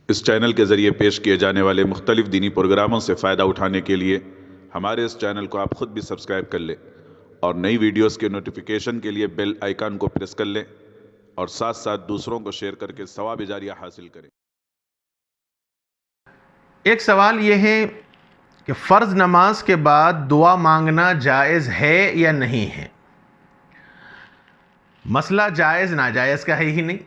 اس channel کے ذریعے پیش کیے جانے والے مختلف دینی پروگراموں سے فائدہ اٹھانے کے لیے ہمارے اس چینل کو آپ خود بھی سبسکرائب کر لیں اور نئی ویڈیوز کے نوٹیفیکیشن کے لیے بیل آئیکن کو پریس کر لیں اور ساتھ ساتھ دوسروں کو شیئر کر کے ثواب جاریہ حاصل کریں۔ ایک سوال یہ ہے کہ فرض نماز کے بعد دعا مانگنا جائز ہے یا نہیں ہے؟ مسئلہ جائز ناجائز کا ہے ہی نہیں،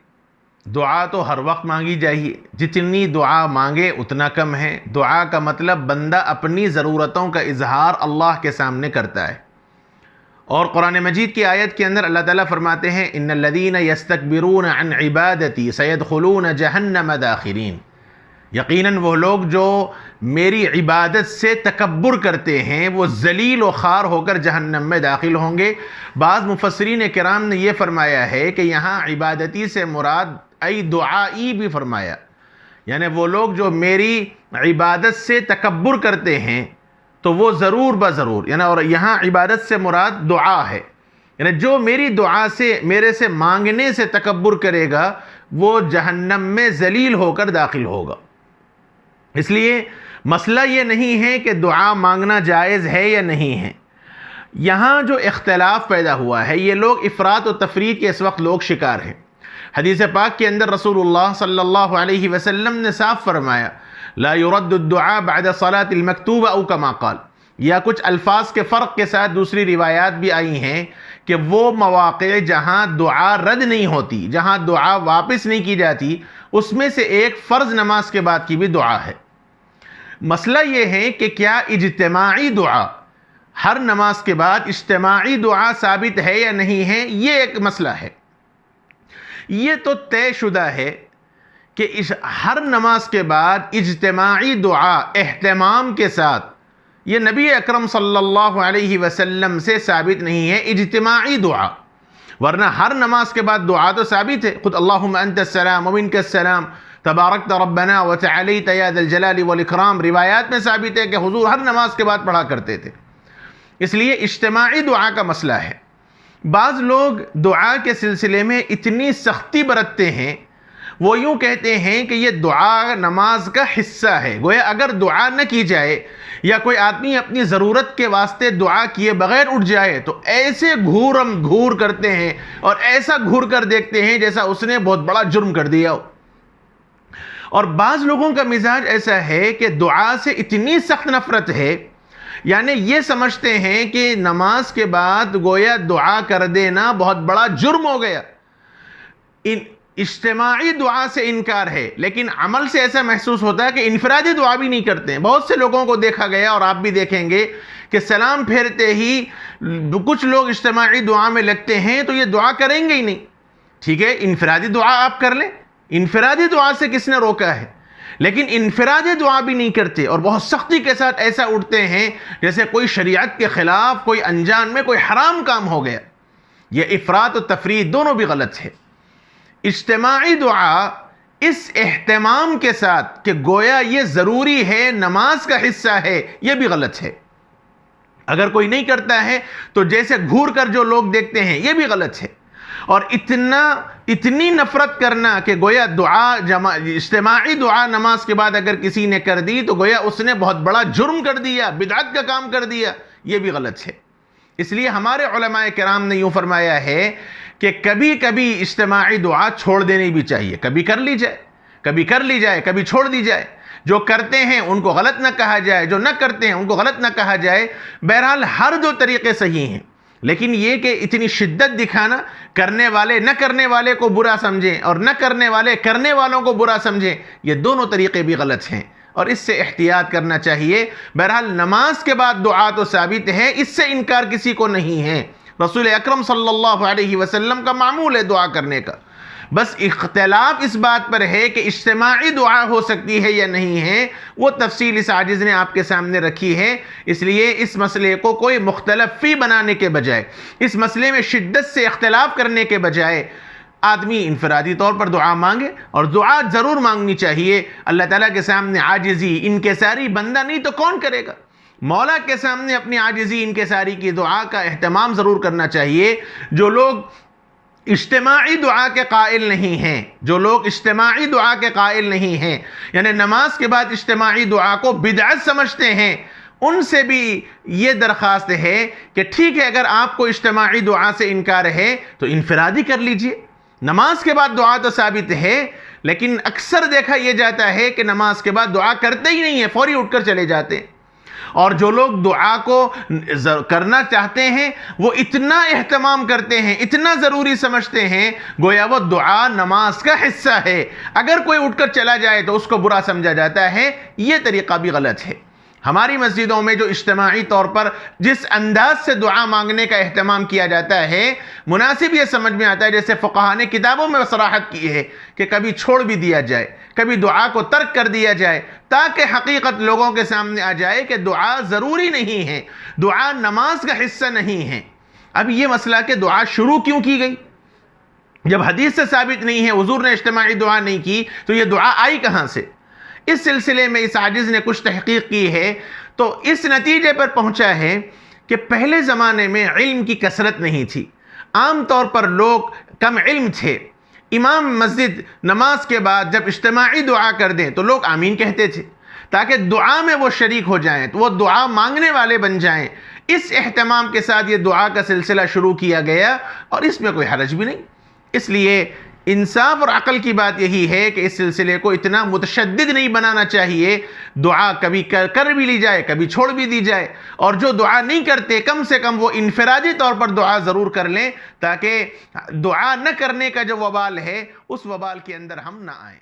دعا تو ہر وقت مانگی جائیے، جتنی دعا مانگے اتنا کم ہے۔ دعا کا مطلب بندہ اپنی ضرورتوں کا اظہار اللہ کے سامنے کرتا ہے، اور قرآن مجید کی آیت کے اندر اللہ تعالیٰ فرماتے ہیں ان الذین یستکبرون عن عبادتی سیدخلون جہنم داخرین، یقیناً وہ لوگ جو میری عبادت سے تکبر کرتے ہیں وہ ذلیل و خوار ہو کر جہنم میں داخل ہوں گے۔ بعض مفسرین کرام نے یہ فرمایا ہے کہ یہاں عبادتی سے مراد ای دعائی بھی فرمایا، یعنی وہ لوگ جو میری عبادت سے تکبر کرتے ہیں تو وہ ضرور بضرور، یعنی اور یہاں عبادت سے مراد دعا ہے، یعنی جو میری دعا سے میرے سے مانگنے سے تکبر کرے گا وہ جہنم میں ذلیل ہو کر داخل ہوگا۔ اس لیے مسئلہ یہ نہیں ہے کہ دعا مانگنا جائز ہے یا نہیں ہے، یہاں جو اختلاف پیدا ہوا ہے یہ لوگ افراط و تفریط کے اس وقت لوگ شکار ہیں۔ حدیث پاک کے اندر رسول اللہ صلی اللہ علیہ وسلم نے صاف فرمایا لا يرد الدعاء بعد صلاة المکتوبہ او کما قال، یا کچھ الفاظ کے فرق کے ساتھ دوسری روایات بھی آئی ہیں کہ وہ مواقع جہاں دعا رد نہیں ہوتی، جہاں دعا واپس نہیں کی جاتی، اس میں سے ایک فرض نماز کے بعد کی بھی دعا ہے۔ مسئلہ یہ ہے کہ کیا اجتماعی دعا ہر نماز کے بعد اجتماعی دعا ثابت ہے یا نہیں ہے، یہ ایک مسئلہ ہے۔ یہ تو طے شدہ ہے کہ ہر نماز کے بعد اجتماعی دعا اہتمام کے ساتھ یہ نبی اکرم صلی اللہ علیہ وسلم سے ثابت نہیں ہے اجتماعی دعا، ورنہ ہر نماز کے بعد دعا تو ثابت ہے، خود اللہم انت السلام ومنک السلام تبارکت ربنا وتعالیت یا ذا الجلال والاکرام روایات میں ثابت ہے کہ حضور ہر نماز کے بعد پڑھا کرتے تھے۔ اس لیے اجتماعی دعا کا مسئلہ ہے۔ بعض لوگ دعا کے سلسلے میں اتنی سختی برتتے ہیں، وہ یوں کہتے ہیں کہ یہ دعا نماز کا حصہ ہے، گویا اگر دعا نہ کی جائے یا کوئی آدمی اپنی ضرورت کے واسطے دعا کیے بغیر اٹھ جائے تو ایسے گھورم گھور کرتے ہیں اور ایسا گھور کر دیکھتے ہیں جیسا اس نے بہت بڑا جرم کر دیا ہو۔ اور بعض لوگوں کا مزاج ایسا ہے کہ دعا سے اتنی سخت نفرت ہے، یعنی یہ سمجھتے ہیں کہ نماز کے بعد گویا دعا کر دینا بہت بڑا جرم ہو گیا۔ اجتماعی دعا سے انکار ہے، لیکن عمل سے ایسا محسوس ہوتا ہے کہ انفرادی دعا بھی نہیں کرتے ہیں۔ بہت سے لوگوں کو دیکھا گیا اور آپ بھی دیکھیں گے کہ سلام پھیرتے ہی کچھ لوگ اجتماعی دعا میں لگتے ہیں تو یہ دعا کریں گے ہی نہیں۔ ٹھیک ہے، انفرادی دعا آپ کر لیں، انفرادی دعا سے کس نے روکا ہے، لیکن انفرادی دعا بھی نہیں کرتے اور بہت سختی کے ساتھ ایسا اٹھتے ہیں جیسے کوئی شریعت کے خلاف کوئی انجان میں کوئی حرام کام ہو گیا۔ یہ افراط و تفریط دونوں بھی غلط ہے۔ اجتماعی دعا اس اہتمام کے ساتھ کہ گویا یہ ضروری ہے، نماز کا حصہ ہے، یہ بھی غلط ہے۔ اگر کوئی نہیں کرتا ہے تو جیسے گھور کر جو لوگ دیکھتے ہیں یہ بھی غلط ہے۔ اور اتنی نفرت کرنا کہ گویا اجتماعی دعا نماز کے بعد اگر کسی نے کر دی تو گویا اس نے بہت بڑا جرم کر دیا، بدعت کا کام کر دیا، یہ بھی غلط ہے۔ اس لیے ہمارے علماء کرام نے یوں فرمایا ہے کہ کبھی کبھی اجتماعی دعا چھوڑ دینی بھی چاہیے، کبھی کر لی جائے، کبھی چھوڑ دی جائے۔ جو کرتے ہیں ان کو غلط نہ کہا جائے، جو نہ کرتے ہیں ان کو غلط نہ کہا جائے۔ بہرحال ہر دو طریقے صحیح ہیں، لیکن یہ کہ اتنی شدت دکھانا، کرنے والے نہ کرنے والے کو برا سمجھیں اور نہ کرنے والے کرنے والوں کو برا سمجھیں، یہ دونوں طریقے بھی غلط ہیں اور اس سے احتیاط کرنا چاہیے۔ بہرحال نماز کے بعد دعا تو ثابت ہے، اس سے انکار کسی کو نہیں ہے۔ رسول اکرم صلی اللہ علیہ وسلم کا معمول ہے دعا کرنے کا، بس اختلاف اس بات پر ہے کہ اجتماعی دعا ہو سکتی ہے یا نہیں ہے، وہ تفصیل اس عاجز نے آپ کے سامنے رکھی ہے۔ اس لیے اس مسئلے کو کوئی مختلف فی بنانے کے بجائے، اس مسئلے میں شدت سے اختلاف کرنے کے بجائے آدمی انفرادی طور پر دعا مانگے، اور دعا ضرور مانگنی چاہیے۔ اللہ تعالیٰ کے سامنے عاجزی انکساری بندہ نہیں تو کون کرے گا؟ مولا کے سامنے اپنی عاجزی انکساری کی دعا کا اہتمام ضرور کرنا چاہیے۔ جو لوگ اجتماعی دعا کے قائل نہیں ہیں، جو لوگ اجتماعی دعا کے قائل نہیں ہیں، یعنی نماز کے بعد اجتماعی دعا کو بدعت سمجھتے ہیں، ان سے بھی یہ درخواست ہے کہ ٹھیک ہے، اگر آپ کو اجتماعی دعا سے انکار ہے تو انفرادی کر لیجئے۔ نماز کے بعد دعا تو ثابت ہے، لیکن اکثر دیکھا یہ جاتا ہے کہ نماز کے بعد دعا کرتے ہی نہیں ہیں، فوری اٹھ کر چلے جاتے ہیں۔ اور جو لوگ دعا کو کرنا چاہتے ہیں وہ اتنا اہتمام کرتے ہیں، اتنا ضروری سمجھتے ہیں، گویا وہ دعا نماز کا حصہ ہے، اگر کوئی اٹھ کر چلا جائے تو اس کو برا سمجھا جاتا ہے۔ یہ طریقہ بھی غلط ہے۔ ہماری مسجدوں میں جو اجتماعی طور پر جس انداز سے دعا مانگنے کا اہتمام کیا جاتا ہے، مناسب یہ سمجھ میں آتا ہے جیسے فقہاء نے کتابوں میں صراحت کی ہے کہ کبھی چھوڑ بھی دیا جائے، کبھی دعا کو ترک کر دیا جائے، تاکہ حقیقت لوگوں کے سامنے آ جائے کہ دعا ضروری نہیں ہے، دعا نماز کا حصہ نہیں ہے۔ اب یہ مسئلہ کہ دعا شروع کیوں کی گئی؟ جب حدیث سے ثابت نہیں ہے، حضور نے اجتماعی دعا نہیں کی، تو یہ دعا آئی کہاں سے؟ اس سلسلے میں اس عاجز نے کچھ تحقیق کی ہے تو اس نتیجے پر پہنچا ہے کہ پہلے زمانے میں علم کی کثرت نہیں تھی، عام طور پر لوگ کم علم تھے۔ امام مسجد نماز کے بعد جب اجتماعی دعا کر دیں تو لوگ آمین کہتے تھے تاکہ دعا میں وہ شریک ہو جائیں، تو وہ دعا مانگنے والے بن جائیں۔ اس اہتمام کے ساتھ یہ دعا کا سلسلہ شروع کیا گیا اور اس میں کوئی حرج بھی نہیں۔ اس لیے انصاف اور عقل کی بات یہی ہے کہ اس سلسلے کو اتنا متشدد نہیں بنانا چاہیے، دعا کبھی کر بھی لی جائے، کبھی چھوڑ بھی دی جائے، اور جو دعا نہیں کرتے کم سے کم وہ انفرادی طور پر دعا ضرور کر لیں تاکہ دعا نہ کرنے کا جو وبال ہے اس وبال کے اندر ہم نہ آئیں۔